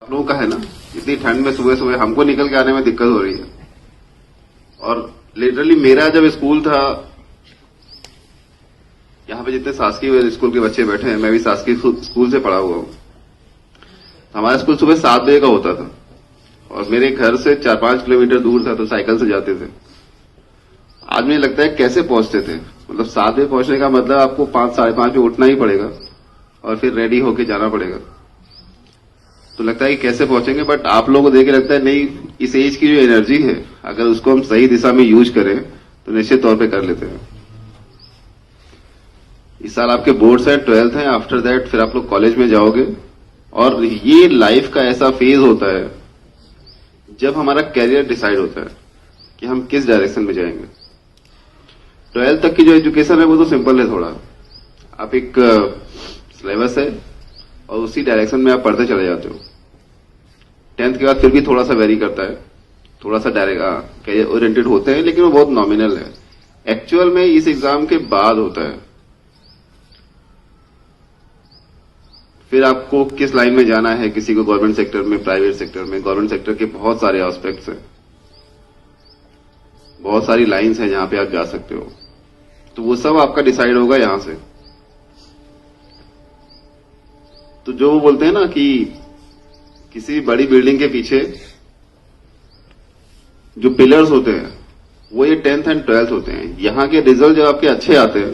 आप लोगों का है ना, इतनी ठंड में सुबह सुबह हमको निकल के आने में दिक्कत हो रही है। और लिटरली मेरा जब स्कूल था, यहाँ पे जितने शासकीय स्कूल के बच्चे बैठे हैं, मैं भी शासकीय स्कूल से पढ़ा हुआ हूँ। हमारा स्कूल सुबह 7 बजे का होता था और मेरे घर से 4-5 किलोमीटर दूर था, तो साइकिल से जाते थे। आज मुझे लगता है कैसे पहुंचते थे, मतलब 7 बजे पहुंचने का मतलब आपको 5-5:30 पे उठना ही पड़ेगा और फिर रेडी होके जाना पड़ेगा। तो लगता है कि कैसे पहुंचेंगे, बट आप लोगों को देख के लगता है नहीं, इस एज की जो एनर्जी है अगर उसको हम सही दिशा में यूज करें तो निश्चित तौर पे कर लेते हैं। इस साल आपके बोर्ड्स हैं, 12th हैं, आफ्टर दैट फिर आप लोग कॉलेज में जाओगे और ये लाइफ का ऐसा फेज होता है जब हमारा कैरियर डिसाइड होता है कि हम किस डायरेक्शन में जाएंगे। 12th तक की जो एजुकेशन है वो तो सिंपल है, थोड़ा आप एक सिलेबस है और उसी डायरेक्शन में आप पढ़ते चले जाते हो। 10th के बाद फिर भी थोड़ा सा वेरी करता है, थोड़ा सा डायरेक्ट कैरियर ओरिएंटेड होते हैं, लेकिन वो बहुत नॉमिनल है। एक्चुअल में इस एग्जाम के बाद होता है फिर आपको किस लाइन में जाना है। किसी को गवर्नमेंट सेक्टर में, प्राइवेट सेक्टर में। गवर्नमेंट सेक्टर के बहुत सारे एस्पेक्ट्स हैं, बहुत सारी लाइंस हैं जहां पे आप जा सकते हो, तो वो सब आपका डिसाइड होगा यहां से। तो जो वो बोलते हैं ना कि किसी बड़ी बिल्डिंग के पीछे जो पिलर्स होते हैं वो ये 10th एंड 12th होते हैं। यहां के रिजल्ट जब आपके अच्छे आते हैं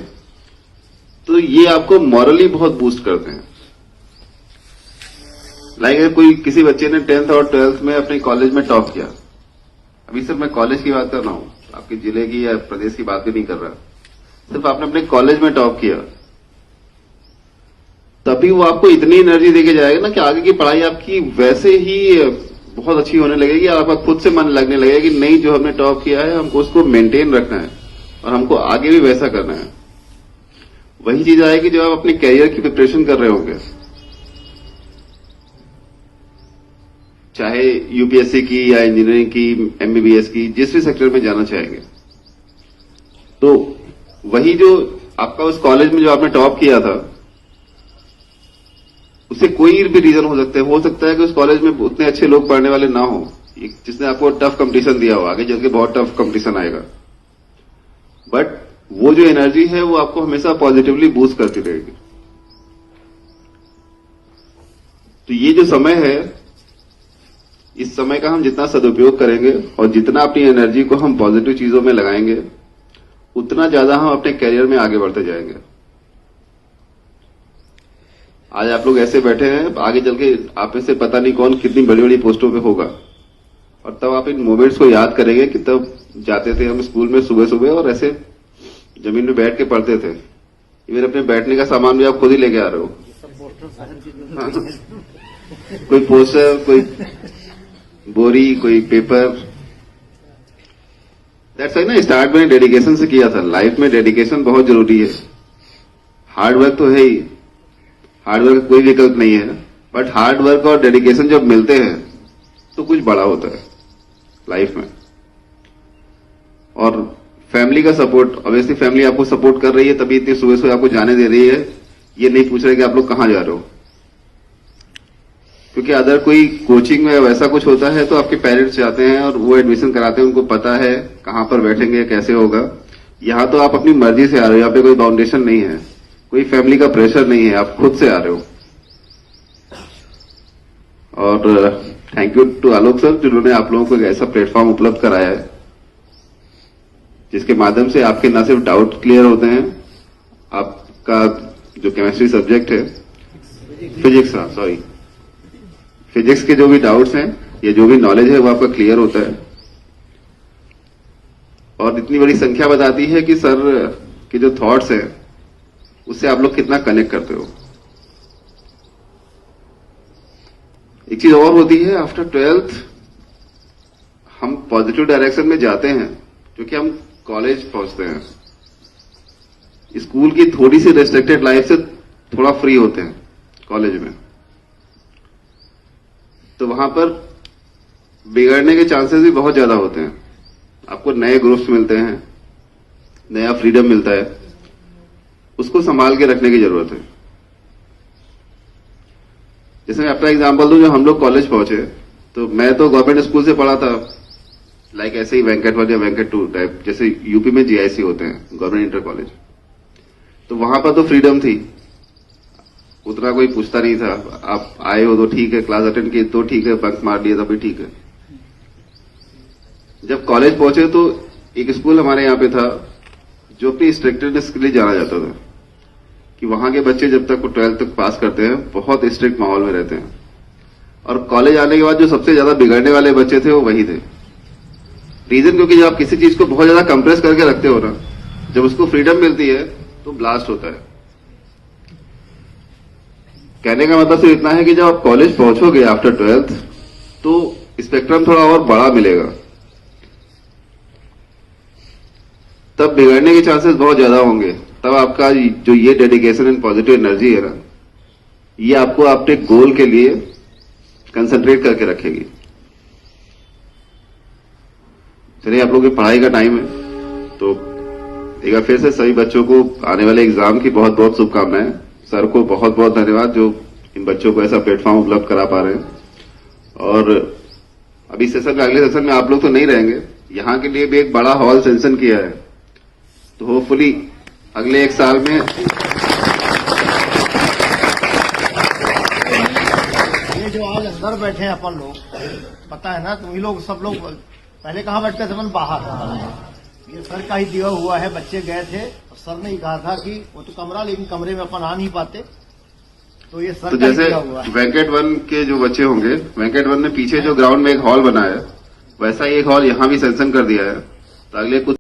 तो ये आपको मॉरली बहुत बूस्ट करते हैं। लाइक कोई किसी बच्चे ने 10th और 12th में अपने कॉलेज में टॉप किया, अभी सिर्फ मैं कॉलेज की बात कर रहा हूं, आपके जिले की या प्रदेश की बात भी नहीं कर रहा, सिर्फ आपने अपने कॉलेज में टॉप किया, तभी वो आपको इतनी एनर्जी देके जाएगा ना कि आगे की पढ़ाई आपकी वैसे ही बहुत अच्छी होने लगेगी और आपका खुद से मन लगने लगेगा कि नहीं, जो हमने टॉप किया है हमको उसको मेंटेन रखना है और हमको आगे भी वैसा करना है। वही चीज आएगी जब आप अपने कैरियर की प्रिपरेशन कर रहे होंगे, चाहे यूपीएससी की या इंजीनियरिंग की, एमबीबीएस की, जिस भी सेक्टर में जाना चाहेंगे। तो वही जो आपका उस कॉलेज में जो आपने टॉप किया था, उससे कोई भी रीजन हो सकता है कि उस कॉलेज में उतने अच्छे लोग पढ़ने वाले ना हो, जिसने आपको टफ कंपटीशन दिया हो, आगे चल के बहुत टफ कंपटीशन आएगा, बट वो जो एनर्जी है वो आपको हमेशा पॉजिटिवली बूस्ट करती रहेगी। तो ये जो समय है, इस समय का हम जितना सदुपयोग करेंगे और जितना अपनी एनर्जी को हम पॉजिटिव चीजों में लगाएंगे, उतना ज्यादा हम अपने कैरियर में आगे बढ़ते जाएंगे। आज आप लोग ऐसे बैठे हैं, आगे चल के आप में से पता नहीं कौन कितनी बड़ी बड़ी पोस्टों पे होगा, और तब आप इन मोमेंट्स को याद करेंगे कि तब जाते थे हम स्कूल में सुबह सुबह और ऐसे जमीन में बैठ के पढ़ते थे। इवन अपने बैठने का सामान भी आप खुद ही लेके आ रहे हो। हाँ। कोई पोस्टर, कोई बोरी, कोई पेपर। दैट्स वाई ना स्टार्ट में डेडिकेशन से किया था। लाइफ में डेडिकेशन बहुत जरूरी है। हार्ड वर्क तो है ही, हार्ड वर्क का कोई विकल्प नहीं है, बट हार्ड वर्क और डेडिकेशन जब मिलते हैं तो कुछ बड़ा होता है लाइफ में। और फैमिली का सपोर्ट, ऑब्वियसली फैमिली आपको सपोर्ट कर रही है, तभी इतनी सुबह सुबह आपको जाने दे रही है। ये नहीं पूछ रहे कि आप लोग कहां जा रहे हो, क्योंकि अदर कोई कोचिंग में वैसा कुछ होता है तो आपके पेरेंट्स जाते हैं और वो एडमिशन कराते हैं, उनको पता है कहां पर बैठेंगे, कैसे होगा। यहां तो आप अपनी मर्जी से आ रहे हो, यहाँ पे कोई बाउंडेशन नहीं है, कोई फैमिली का प्रेशर नहीं है, आप खुद से आ रहे हो। और thank you to Alok sir, जिन्होंने आप लोगों को एक ऐसा प्लेटफॉर्म उपलब्ध कराया है जिसके माध्यम से आपके न सिर्फ डाउट क्लियर होते हैं, आपका जो केमिस्ट्री सब्जेक्ट है, फिजिक्स के जो भी डाउट्स हैं या जो भी नॉलेज है वो आपका क्लियर होता है। और इतनी बड़ी संख्या बताती है कि सर के जो थॉट्स हैं उससे आप लोग कितना कनेक्ट करते हो। एक चीज और होती है, आफ्टर 12th हम पॉजिटिव डायरेक्शन में जाते हैं क्योंकि हम कॉलेज पहुंचते हैं। स्कूल की थोड़ी सी रेस्ट्रिक्टेड लाइफ से थोड़ा फ्री होते हैं कॉलेज में, तो वहां पर बिगड़ने के चांसेस भी बहुत ज्यादा होते हैं। आपको नए ग्रुप्स मिलते हैं, नया फ्रीडम मिलता है, उसको संभाल के रखने की जरूरत है। जैसे मैं अपना एग्जांपल दूं, जो हम लोग कॉलेज पहुंचे तो मैं तो गवर्नमेंट स्कूल से पढ़ा था, लाइक ऐसे ही वेंकट 1 या वेंकट 2 टाइप, जैसे यूपी में जीआईसी होते हैं, गवर्नमेंट इंटर कॉलेज। तो वहां पर तो फ्रीडम थी, उतना कोई पूछता नहीं था, आप आए हो तो ठीक है, क्लास अटेंड किए तो ठीक है, बंक मार दिया तो भी ठीक है। जब कॉलेज पहुंचे तो एक स्कूल हमारे यहाँ पे था जो अपनी स्ट्रिक्टनेस के लिए जाना जाता था, कि वहां के बच्चे जब तक 12th तक पास करते हैं बहुत स्ट्रिक्ट माहौल में रहते हैं, और कॉलेज आने के बाद जो सबसे ज्यादा बिगड़ने वाले बच्चे थे वो वही थे। रीजन क्योंकि जब आप किसी चीज को बहुत ज्यादा कंप्रेस करके रखते हो ना, जब उसको फ्रीडम मिलती है तो ब्लास्ट होता है। कहने का मतलब सिर्फ इतना है कि जब आप कॉलेज पहुंचोगे आफ्टर 12th तो स्पेक्ट्रम थोड़ा और बड़ा मिलेगा, तब बिगड़ने के चांसेस बहुत ज्यादा होंगे। तब आपका जो ये डेडिकेशन एंड पॉजिटिव एनर्जी है ना, ये आपको अपने गोल के लिए कंसंट्रेट करके रखेगी। चलिए, आप लोगों की पढ़ाई का टाइम है, तो एक बार फिर से सभी बच्चों को आने वाले एग्जाम की बहुत बहुत शुभकामनाएं। सर को बहुत बहुत धन्यवाद जो इन बच्चों को ऐसा प्लेटफॉर्म उपलब्ध करा पा रहे हैं। और अभी सेशन में, अगले सेशन में आप लोग तो नहीं रहेंगे, यहां के लिए भी एक बड़ा हॉल सेंशन किया है, तो होपफुली अगले एक साल में ये जो आज अंदर बैठे हैं अपन लोग, पता है ना, तुम ही लोग सब लोग पहले कहाँ बैठते थे? अपन बाहर। ये सर का ही दिया हुआ है, बच्चे गए थे और सर ने ही कहा था कि वो तो कमरा, लेकिन कमरे में अपन आ नहीं पाते, तो ये सर तो का ही जैसे दिया हुआ है। वेंकट 1 के जो बच्चे होंगे, वेंकट 1 ने पीछे जो ग्राउंड में एक हॉल बनाया है, वैसा ही एक हॉल यहां भी सेंशन कर दिया है, तो अगले कुछ